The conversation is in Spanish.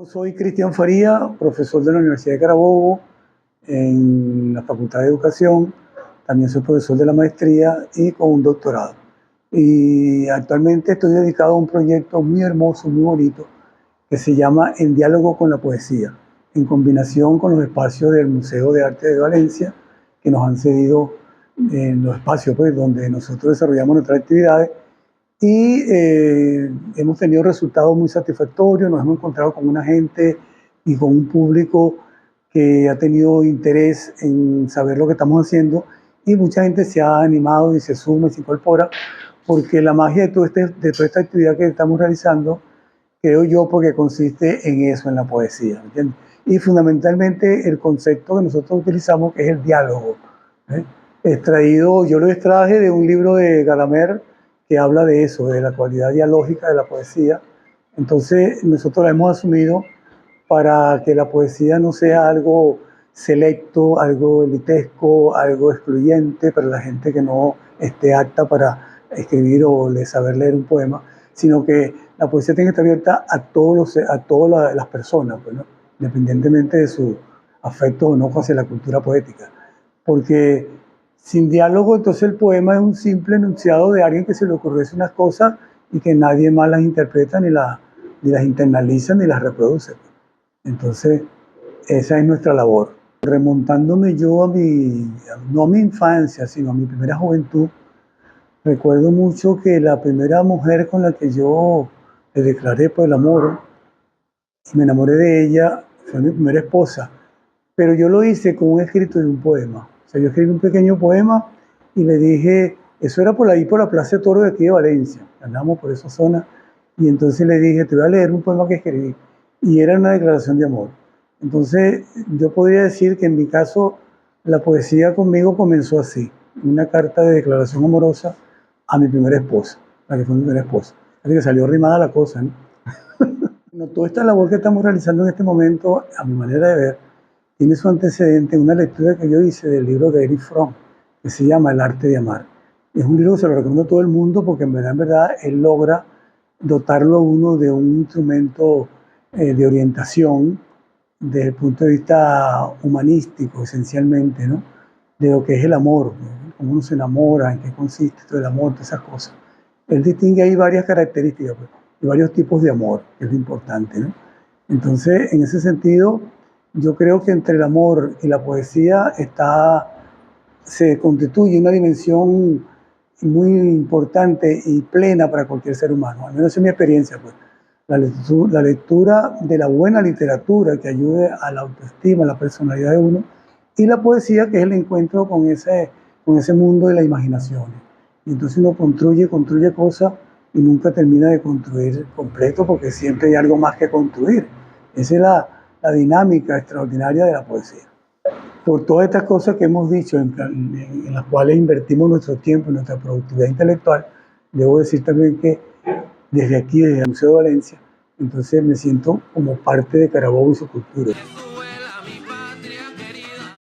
Soy Cristian Faría, profesor de la Universidad de Carabobo en la Facultad de Educación. También soy profesor de la maestría y con un doctorado. Y actualmente estoy dedicado a un proyecto muy hermoso, muy bonito, que se llama El diálogo con la poesía, en combinación con los espacios del Museo de Arte de Valencia, que nos han cedido en los espacios pues, donde nosotros desarrollamos nuestras actividades. Y hemos tenido resultados muy satisfactorios, nos hemos encontrado con una gente y con un público que ha tenido interés en saber lo que estamos haciendo, y mucha gente se ha animado y se suma y se incorpora, porque la magia de toda esta actividad que estamos realizando, creo yo, porque consiste en eso, en la poesía, ¿entiendes? Y fundamentalmente el concepto que nosotros utilizamos, que es el diálogo, ¿eh? Yo lo extraje de un libro de Gadamer que habla de eso, de la cualidad dialógica de la poesía. Entonces nosotros la hemos asumido para que la poesía no sea algo selecto, algo elitesco, algo excluyente para la gente que no esté apta para escribir o saber leer un poema, sino que la poesía tiene que estar abierta a todas las personas, pues, ¿no? Independientemente de su afecto o no hacia la cultura poética. Porque sin diálogo, entonces el poema es un simple enunciado de alguien que se le ocurrió unas cosas y que nadie más las interpreta, ni las internaliza, ni las reproduce. Entonces, esa es nuestra labor. Remontándome yo no a mi infancia, sino a mi primera juventud, recuerdo mucho que la primera mujer con la que yo le declaré por el amor, y me enamoré de ella, fue mi primera esposa. Pero yo lo hice con un escrito de un poema. O sea, yo escribí un pequeño poema y le dije, eso era por ahí, por la Plaza de Toro de aquí de Valencia, andamos por esa zona, y entonces le dije, te voy a leer un poema que escribí, y era una declaración de amor. Entonces, yo podría decir que en mi caso, la poesía conmigo comenzó así, una carta de declaración amorosa a mi primera esposa, la que fue mi primera esposa. Así que salió rimada la cosa, ¿no? Bueno, toda esta labor que estamos realizando en este momento, a mi manera de ver, tiene su antecedente en una lectura que yo hice del libro de Erich Fromm, que se llama El arte de amar. Es un libro que se lo recomiendo a todo el mundo porque en verdad, él logra dotarlo a uno de un instrumento de orientación desde el punto de vista humanístico, esencialmente, ¿no? De lo que es el amor, ¿no? Cómo uno se enamora, en qué consiste todo el amor, todas esas cosas. Él distingue ahí varias características, pues, y varios tipos de amor, que es lo importante, ¿no? Entonces, en ese sentido, yo creo que entre el amor y la poesía se constituye una dimensión muy importante y plena para cualquier ser humano. Al menos es mi experiencia, pues. La lectura de la buena literatura que ayude a la autoestima, a la personalidad de uno, y la poesía, que es el encuentro con ese mundo de la imaginación. Y entonces uno construye cosas y nunca termina de construir completo porque siempre hay algo más que construir. Esa es la dinámica extraordinaria de la poesía. Por todas estas cosas que hemos dicho, en las cuales invertimos nuestro tiempo y nuestra productividad intelectual, debo decir también que desde aquí, desde el Museo de Valencia, entonces me siento como parte de Carabobo y su cultura.